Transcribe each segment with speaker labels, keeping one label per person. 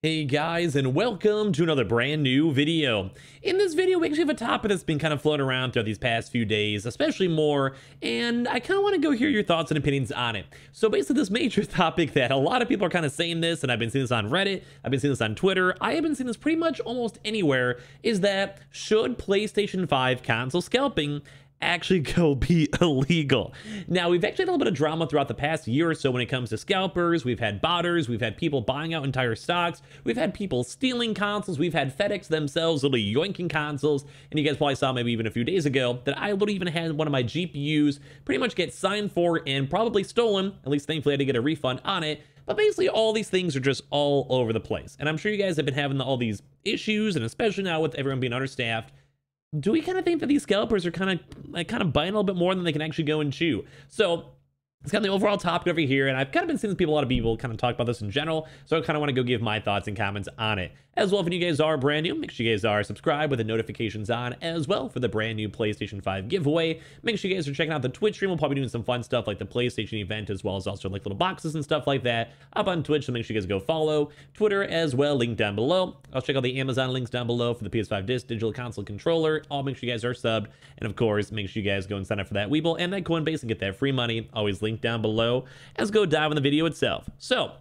Speaker 1: Hey guys, and welcome to another brand new video. In this video, we actually have a topic that's been kind of floating around throughout these past few days, especially more, and I kind of want to go hear your thoughts and opinions on it. So basically, this major topic that a lot of people are kind of saying this, and I've been seeing this on Reddit, I've been seeing this on Twitter, I have been seeing this pretty much almost anywhere, is that should PlayStation 5 console scalping actually go be illegal? Now, we've actually had a little bit of drama throughout the past year or so when it comes to scalpers. We've had botters, we've had people buying out entire stocks, we've had people stealing consoles, we've had FedEx themselves literally yoinking consoles, and you guys probably saw maybe even a few days ago that I literally even had one of my GPUs pretty much get signed for and probably stolen. At least thankfully I had to get a refund on it. But basically, all these things are just all over the place. And I'm sure you guys have been having all these issues, and especially now with everyone being understaffed. Do we kind of think that these scalpers are kind of biting a little bit more than they can actually go and chew? So it's kind of the overall topic over here, and I've kind of been seeing a lot of people kind of talk about this in general, so I kind of want to go give my thoughts and comments on it. As well, if you guys are brand new, make sure you guys are subscribed with the notifications on as well for the brand new PlayStation 5 giveaway. Make sure you guys are checking out the Twitch stream. We'll probably be doing some fun stuff like the PlayStation event, as well as also like little boxes and stuff like that up on Twitch, so make sure you guys go follow. Twitter as well, link down below. I'll check out the Amazon links down below for the PS5 Digital Console Controller. I'll make sure you guys are subbed, and of course, make sure you guys go and sign up for that Weeble and that Coinbase and get that free money. Always linked down below. Let's go dive in the video itself. So,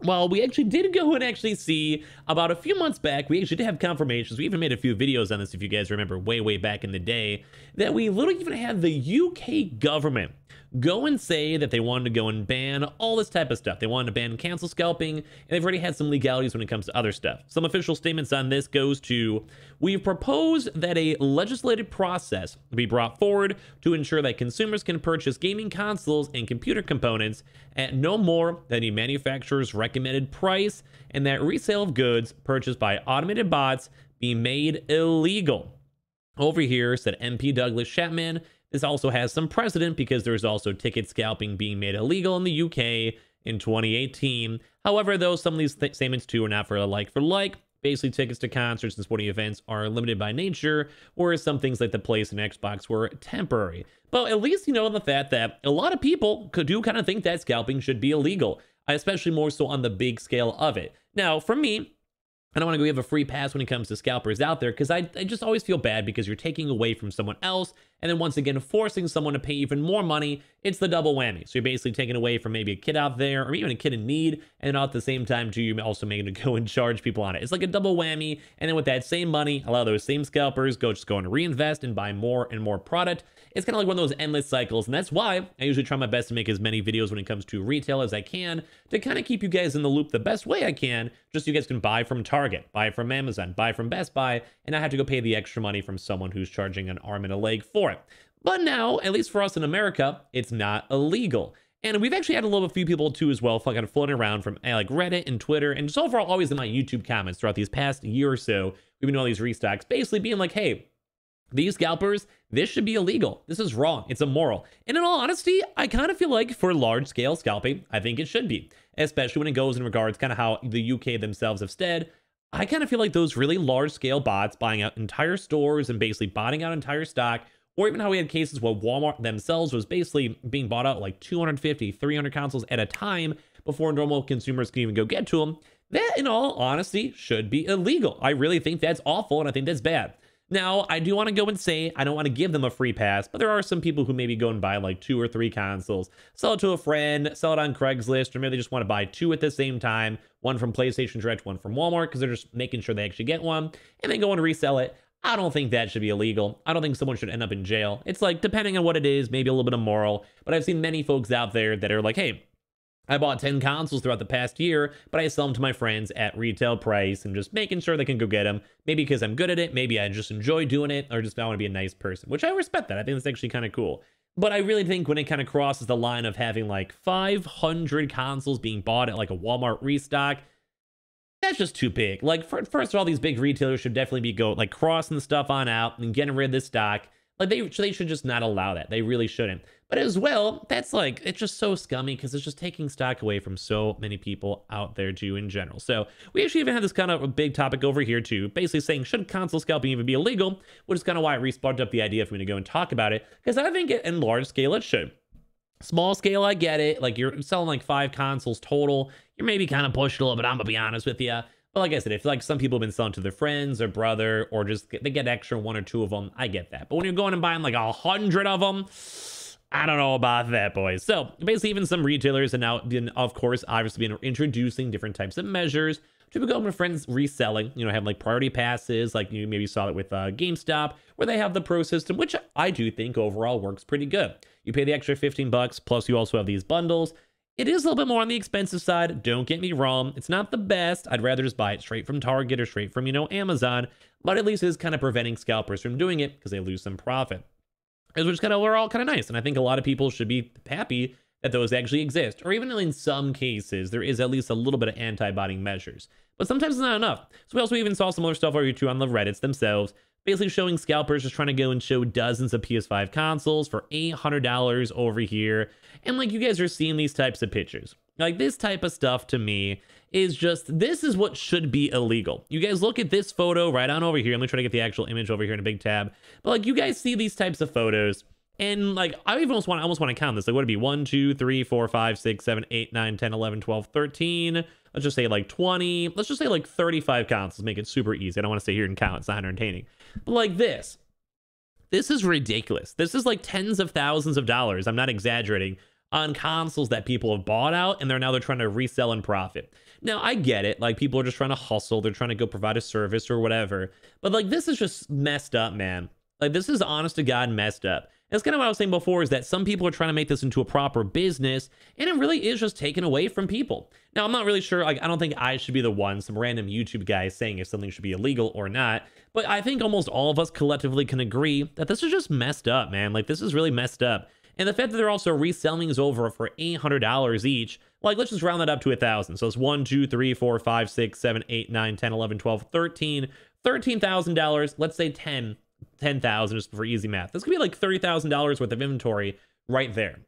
Speaker 1: well, we actually did go and actually see about a few months back, we actually did have confirmations. We even made a few videos on this, if you guys remember, way back in the day, that we literally even had the UK government go and say that they wanted to go and ban all this type of stuff. They wanted to ban cancel scalping, and they've already had some legalities when it comes to other stuff. Some official statements on this goes to, we've proposed that a legislative process be brought forward to ensure that consumers can purchase gaming consoles and computer components at no more than the manufacturer's recommended price, and that resale of goods purchased by automated bots be made illegal. Over here, said MP Douglas Chapman, this also has some precedent because there's also ticket scalping being made illegal in the UK in 2018. However, though, some of these statements too are not for like. Basically, tickets to concerts and sporting events are limited by nature, whereas some things like the PS and Xbox were temporary. But at least you know the fact that a lot of people do kind of think that scalping should be illegal, especially more so on the big scale of it. Now, for me, I don't want to go give a free pass when it comes to scalpers out there, because I just always feel bad because you're taking away from someone else, and then once again forcing someone to pay even more money. It's the double whammy. So you're basically taking away from maybe a kid out there, or even a kid in need, and at the same time too, you're also making to go and charge people on it. It's like a double whammy, and then with that same money, a lot of those same scalpers go and reinvest and buy more and more product. It's kind of like one of those endless cycles, and that's why I usually try my best to make as many videos when it comes to retail as I can, to kind of keep you guys in the loop the best way I can, just so you guys can buy from Target, buy from Amazon, buy from Best Buy, and not have to go pay the extra money from someone who's charging an arm and a leg for it. But now, at least for us in America, it's not illegal. And we've actually had a few people too as well, kind of floating around from like Reddit and Twitter, and just overall always in my YouTube comments throughout these past year or so, we've been doing all these restocks, basically being like, hey, these scalpers, this should be illegal. This is wrong. It's immoral. And in all honesty, I kind of feel like for large scale scalping, I think it should be, especially when it goes in regards kind of how the UK themselves have said. I kind of feel like those really large scale bots buying out entire stores and basically botting out entire stock, or even how we had cases where Walmart themselves was basically being bought out like 250, 300 consoles at a time before normal consumers can even go get to them. That, in all honesty, should be illegal. I really think that's awful, and I think that's bad. Now, I do want to go and say, I don't want to give them a free pass, but there are some people who maybe go and buy like 2 or 3 consoles, sell it to a friend, sell it on Craigslist, or maybe they just want to buy 2 at the same time, one from PlayStation Direct, one from Walmart, because they're just making sure they actually get one, and then go and resell it. I don't think that should be illegal. I don't think someone should end up in jail. It's like, depending on what it is, maybe a little bit immoral, but I've seen many folks out there that are like, hey, I bought 10 consoles throughout the past year, but I sell them to my friends at retail price and just making sure they can go get them. Maybe because I'm good at it, maybe I just enjoy doing it, or just I want to be a nice person, which I respect that. I think that's actually kind of cool. But I really think when it kind of crosses the line of having like 500 consoles being bought at like a Walmart restock, that's just too big. Like, first of all, these big retailers should definitely be crossing the stuff on out and getting rid of this stock. Like, they should just not allow that. They really shouldn't. But as well, that's like, it's just so scummy because it's just taking stock away from so many people out there too in general. So we actually even had this kind of a big topic over here too, basically saying, should console scalping even be illegal? Which is kind of why I resparked up the idea for me to go and talk about it, because I think in large scale it should. Small scale, I get it. Like, you're selling like 5 consoles total. You're maybe kind of pushing a little bit, I'm gonna be honest with you. But like I said, if like some people have been selling to their friends or brother, or just they get extra one or two of them, I get that. But when you're going and buying like 100 of them, I don't know about that, boys. So basically, even some retailers have now been, of course, obviously been introducing different types of measures to become my friends reselling, have like priority passes, like you maybe saw it with GameStop, where they have the pro system, which I do think overall works pretty good. You pay the extra 15 bucks, plus you also have these bundles. It is a little bit more on the expensive side. Don't get me wrong. It's not the best. I'd rather just buy it straight from Target or straight from, Amazon, but at least it is kind of preventing scalpers from doing it because they lose some profit. Which is kind of overall kind of nice. And I think a lot of people should be happy that those actually exist. Or even in some cases, there is at least a little bit of anti-botting measures. But sometimes it's not enough. So we also even saw some other stuff over here too on the Reddits themselves, basically showing scalpers just trying to go and show dozens of PS5 consoles for $800 over here. And like you guys are seeing these types of pictures. Like this type of stuff to me is just, this is what should be illegal. You guys look at this photo right on over here. Let me try to get the actual image over here in a big tab. But like you guys see these types of photos. And like, I almost want to count this. Like, would it be 1, 2, 3, 4, 5, 6, 7, 8, 9, 10, 11, 12, 13. Let's just say like 20. Let's just say like 35 counts. Let's make it super easy. I don't want to sit here and count. It's not entertaining. But like this is ridiculous. This is like tens of thousands of dollars. I'm not exaggerating, on consoles that people have bought out and they're trying to resell and profit. Now, I get it. Like, people are just trying to hustle. They're trying to go provide a service or whatever. But like, this is just messed up, man. Like, this is honest to God messed up. And it's kind of what I was saying before, is that some people are trying to make this into a proper business, and it really is just taken away from people. Now, I'm not really sure. Like, I don't think I should be the one, some random YouTube guy saying if something should be illegal or not. But I think almost all of us collectively can agree that this is just messed up, man. Like, this is really messed up. And the fact that they're also reselling is over for $800 each. Like, let's just round that up to 1,000. So it's 1, 2, 3, 4, 5, 6, 7, 8, 9, 10, 11, 12, 13. $13,000. Let's say 10,000 just for easy math. This could be like $30,000 worth of inventory right there.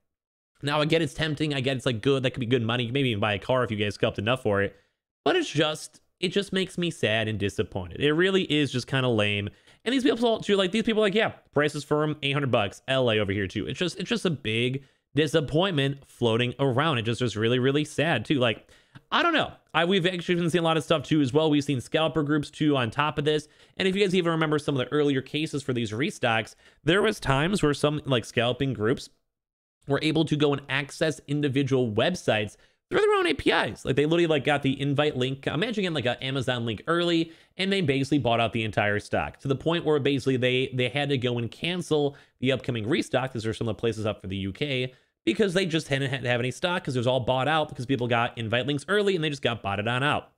Speaker 1: Now, I get it's tempting. I get it's like good. That could be good money. Maybe even buy a car if you guys scalped enough for it. But it just makes me sad and disappointed. It really is just kind of lame. And these people too, like these people, like, yeah, price is firm, $800, LA over here too. It's just a big disappointment floating around. It just really, really sad too. Like, I don't know. We've actually been seeing a lot of stuff too as well. We've seen scalper groups too on top of this. And if you guys even remember some of the earlier cases for these restocks, there was times where some like scalping groups were able to go and access individual websites through their own APIs. Like, they literally like got the invite link. Imagine getting like an Amazon link early, and they basically bought out the entire stock to the point where basically they had to go and cancel the upcoming restock, because there's some of the places up for the UK, because they just hadn't had to have any stock because it was all bought out because people got invite links early and they just got botted on out.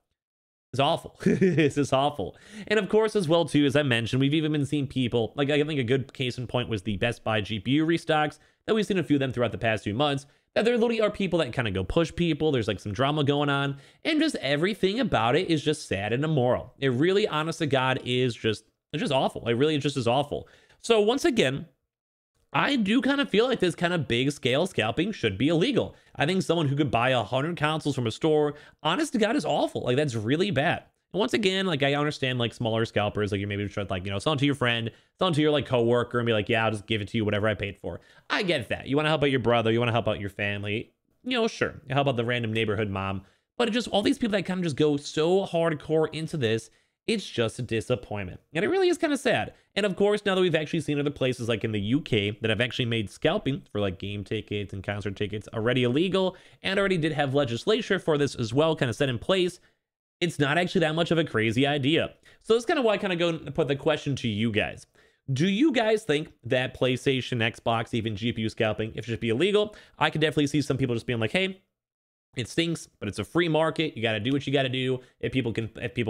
Speaker 1: It's awful. This is awful. And of course, as well too, as I mentioned, we've even been seeing people, like, I think a good case in point was the Best Buy GPU restocks that we've seen a few of them throughout the past few months, that there literally are people that kind of go push people. There's like some drama going on, and just everything about it is just sad and immoral. It really, honest to God, is just, it's just awful. It really just is awful. So once again, I do kind of feel like this kind of big scale scalping should be illegal. I think someone who could buy 100 consoles from a store, honest to God, is awful. Like, that's really bad. And once again, like, I understand like smaller scalpers, like you maybe try to like, sell it to your friend, sell it to your like coworker and be like, yeah, I'll just give it to you, whatever I paid for. I get that. You want to help out your brother, you want to help out your family, sure. How about the random neighborhood mom? But it just, all these people that kind of just go so hardcore into this, it's just a disappointment. And it really is kind of sad. And of course, now that we've actually seen other places like in the UK that have actually made scalping for like game tickets and concert tickets already illegal, and already did have legislation for this as well kind of set in place, it's not actually that much of a crazy idea. So that's kind of why I kind of go and put the question to you guys. Do you guys think that PlayStation, Xbox, even GPU scalping, if it should be illegal? I could definitely see some people just being like, hey, it stinks, but it's a free market. You got to do what you got to do. If people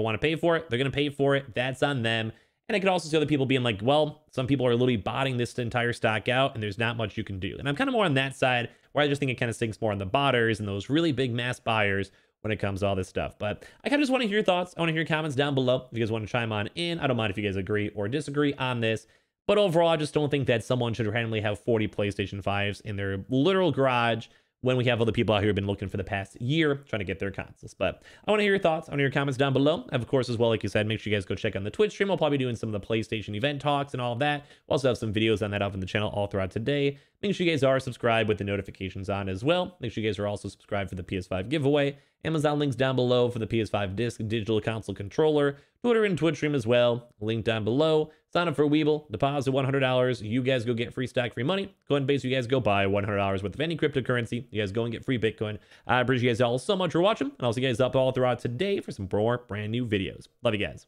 Speaker 1: want to pay for it, they're going to pay for it. That's on them. And I could also see other people being like, well, some people are literally botting this entire stock out, and there's not much you can do. And I'm kind of more on that side, where I just think it kind of stinks more on the botters and those really big mass buyers when it comes to all this stuff. But I kind of just want to hear your thoughts. I want to hear your comments down below if you guys want to chime on in. I don't mind if you guys agree or disagree on this. But overall, I just don't think that someone should randomly have 40 PlayStation 5s in their literal garage when we have other people out here who have been looking for the past year trying to get their consoles. But I want to hear your thoughts. I want to hear your comments down below. And of course, as well, like you said, make sure you guys go check on the Twitch stream. I'll probably be doing some of the PlayStation event talks and all of that. We'll also have some videos on that up in the channel all throughout today. Make sure you guys are subscribed with the notifications on as well. Make sure you guys are also subscribed for the PS5 giveaway. Amazon links down below for the PS5 disc digital console controller. Twitter and Twitch stream as well. Link down below. Sign up for Weeble. Deposit $100. You guys go get free stack, free money. Coinbase, you guys go buy $100 worth of any cryptocurrency. You guys go and get free Bitcoin. I appreciate you guys all so much for watching. And I'll see you guys up all throughout today for some more brand new videos. Love you guys.